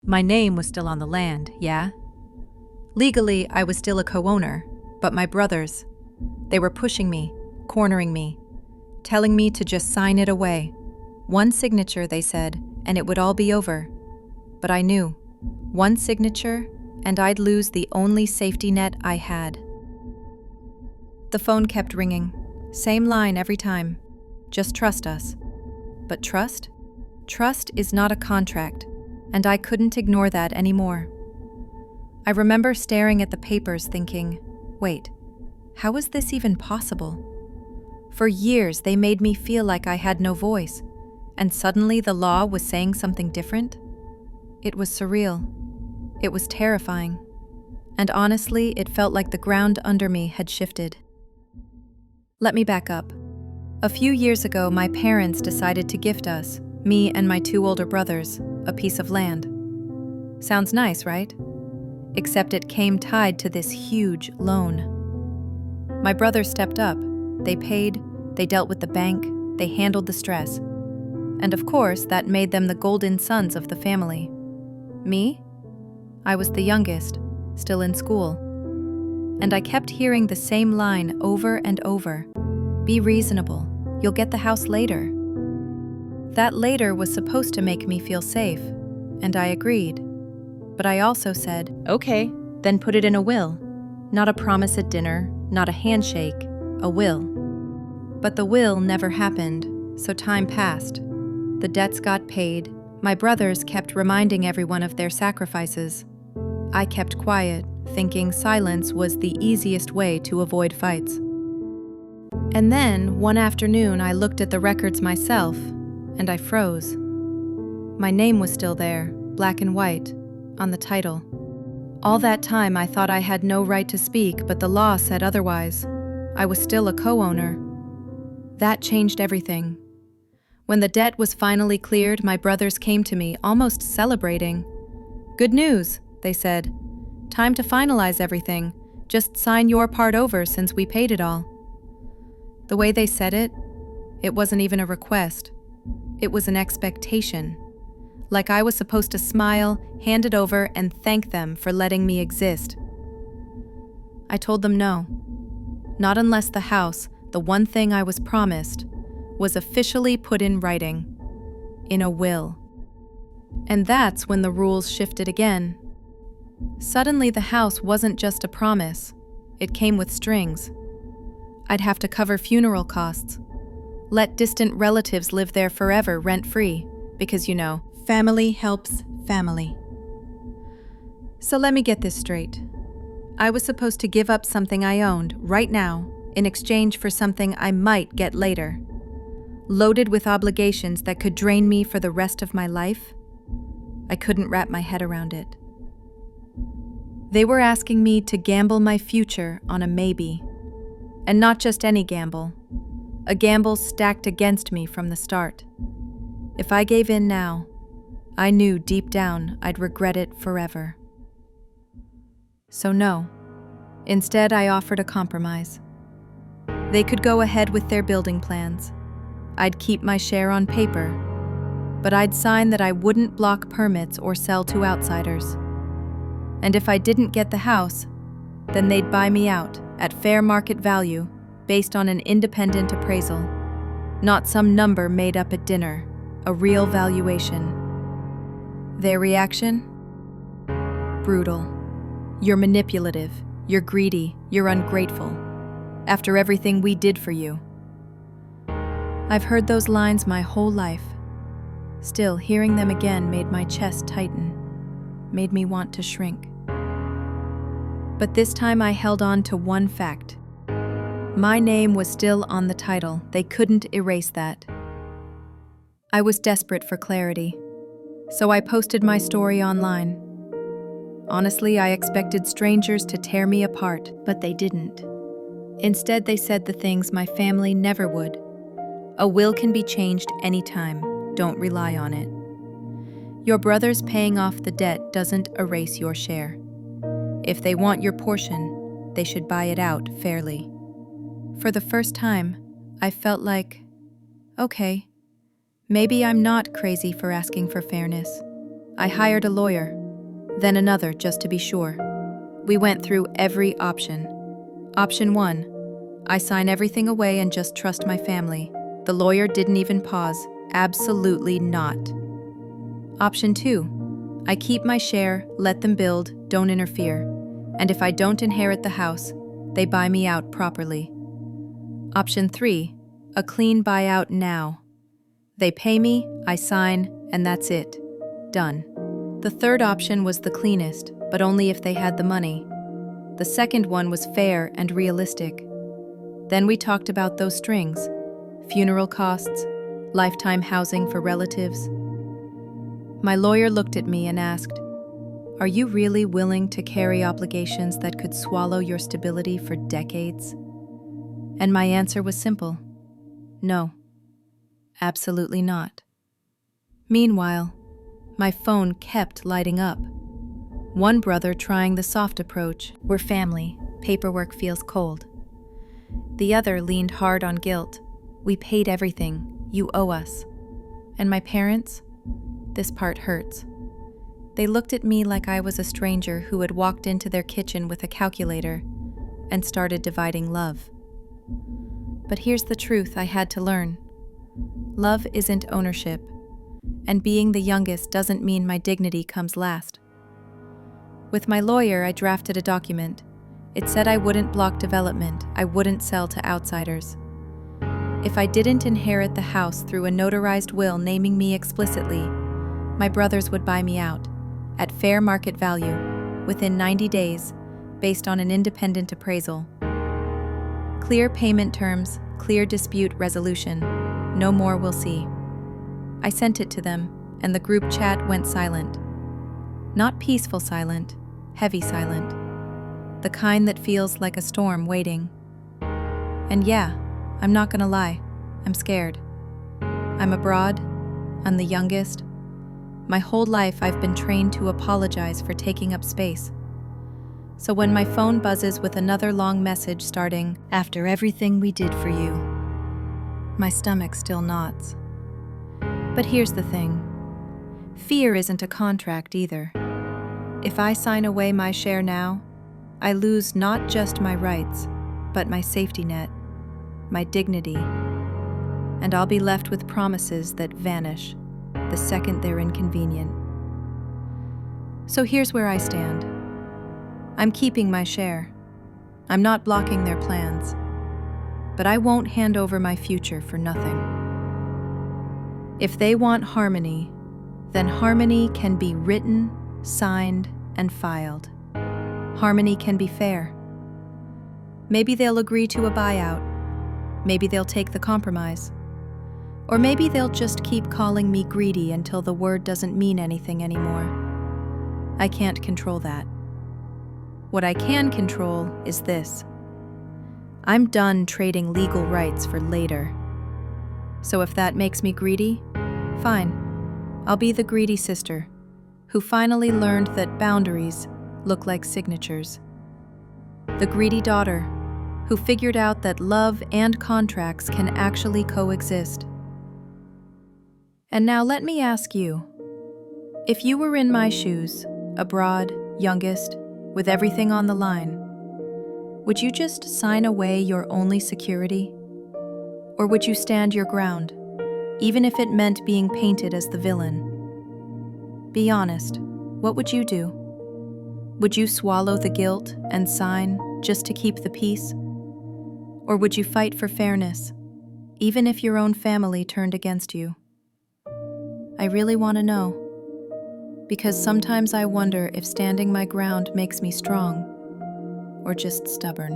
My name was still on the land, yeah? Legally, I was still a co-owner, but my brothers, they were pushing me, cornering me, telling me to just sign it away. One signature, they said, and it would all be over. But I knew, one signature, and I'd lose the only safety net I had. The phone kept ringing. Same line every time. Just trust us. But trust? Trust is not a contract, and I couldn't ignore that anymore. I remember staring at the papers thinking, wait, how is this even possible? For years, they made me feel like I had no voice, and suddenly the law was saying something different? It was surreal. It was terrifying. And honestly, it felt like the ground under me had shifted. Let me back up. A few years ago, my parents decided to gift us, me and my 2 older brothers, a piece of land. Sounds nice, right? Except it came tied to this huge loan. My brothers stepped up. They paid, they dealt with the bank, they handled the stress. And of course, that made them the golden sons of the family. Me? I was the youngest, still in school. And I kept hearing the same line over and over. Be reasonable. You'll get the house later. That later was supposed to make me feel safe, and I agreed. But I also said, okay, then put it in a will. Not a promise at dinner, not a handshake, a will. But the will never happened, so time passed. The debts got paid. My brothers kept reminding everyone of their sacrifices. I kept quiet, thinking silence was the easiest way to avoid fights. And then, one afternoon, I looked at the records myself, and I froze. My name was still there, black and white, on the title. All that time I thought I had no right to speak, but the law said otherwise. I was still a co-owner. That changed everything. When the debt was finally cleared, my brothers came to me, almost celebrating. Good news, they said. Time to finalize everything. Just sign your part over since we paid it all. The way they said it, it wasn't even a request. It was an expectation. Like I was supposed to smile, hand it over, and thank them for letting me exist. I told them no. Not unless the house, the one thing I was promised, was officially put in writing, in a will. And that's when the rules shifted again. Suddenly the house wasn't just a promise, it came with strings. I'd have to cover funeral costs, let distant relatives live there forever rent-free, because family helps family. So let me get this straight. I was supposed to give up something I owned right now in exchange for something I might get later, loaded with obligations that could drain me for the rest of my life. I couldn't wrap my head around it. They were asking me to gamble my future on a maybe, and not just any gamble, a gamble stacked against me from the start. If I gave in now, I knew deep down I'd regret it forever. So no. Instead, I offered a compromise. They could go ahead with their building plans. I'd keep my share on paper, but I'd sign that I wouldn't block permits or sell to outsiders. And if I didn't get the house, then they'd buy me out at fair market value based on an independent appraisal, not some number made up at dinner, a real valuation. Their reaction? Brutal. You're manipulative, you're greedy, you're ungrateful. After everything we did for you. I've heard those lines my whole life. Still, hearing them again made my chest tighten, made me want to shrink. But this time I held on to one fact. My name was still on the title. They couldn't erase that. I was desperate for clarity, so I posted my story online. Honestly, I expected strangers to tear me apart, but they didn't. Instead, they said the things my family never would. A will can be changed anytime. Don't rely on it. Your brother's paying off the debt doesn't erase your share. If they want your portion, they should buy it out fairly. For the first time, I felt like, okay, maybe I'm not crazy for asking for fairness. I hired a lawyer, then another just to be sure. We went through every option. Option 1, I sign everything away and just trust my family. The lawyer didn't even pause. Absolutely not. Option 2, I keep my share, let them build, don't interfere. And if I don't inherit the house, they buy me out properly. Option 3, a clean buyout now. They pay me, I sign, and that's it. Done. The third option was the cleanest, but only if they had the money. The second one was fair and realistic. Then we talked about those strings: funeral costs, lifetime housing for relatives. My lawyer looked at me and asked, "Are you really willing to carry obligations that could swallow your stability for decades?" And my answer was simple: no, absolutely not. Meanwhile, my phone kept lighting up. One brother trying the soft approach: "We're family, paperwork feels cold." The other leaned hard on guilt: "We paid everything, you owe us." And my parents? This part hurts. They looked at me like I was a stranger who had walked into their kitchen with a calculator and started dividing love. But here's the truth I had to learn. Love isn't ownership, and being the youngest doesn't mean my dignity comes last. With my lawyer, I drafted a document. It said I wouldn't block development, I wouldn't sell to outsiders. If I didn't inherit the house through a notarized will naming me explicitly, my brothers would buy me out, at fair market value, within 90 days, based on an independent appraisal. Clear payment terms, clear dispute resolution. No more we'll see. I sent it to them, and the group chat went silent. Not peaceful silent, heavy silent. The kind that feels like a storm waiting. And yeah, I'm not gonna lie, I'm scared. I'm abroad, I'm the youngest. My whole life I've been trained to apologize for taking up space. So when my phone buzzes with another long message starting, "After everything we did for you," my stomach still knots. But here's the thing. Fear isn't a contract either. If I sign away my share now, I lose not just my rights, but my safety net, my dignity. And I'll be left with promises that vanish the second they're inconvenient. So here's where I stand. I'm keeping my share. I'm not blocking their plans. But I won't hand over my future for nothing. If they want harmony, then harmony can be written, signed, and filed. Harmony can be fair. Maybe they'll agree to a buyout. Maybe they'll take the compromise. Or maybe they'll just keep calling me greedy until the word doesn't mean anything anymore. I can't control that. What I can control is this. I'm done trading legal rights for later. So if that makes me greedy, fine. I'll be the greedy sister who finally learned that boundaries look like signatures. The greedy daughter who figured out that love and contracts can actually coexist. And now let me ask you, if you were in my shoes, abroad, youngest, with everything on the line, would you just sign away your only security? Or would you stand your ground, even if it meant being painted as the villain? Be honest, what would you do? Would you swallow the guilt and sign just to keep the peace? Or would you fight for fairness, even if your own family turned against you? I really want to know. Because sometimes I wonder if standing my ground makes me strong or just stubborn.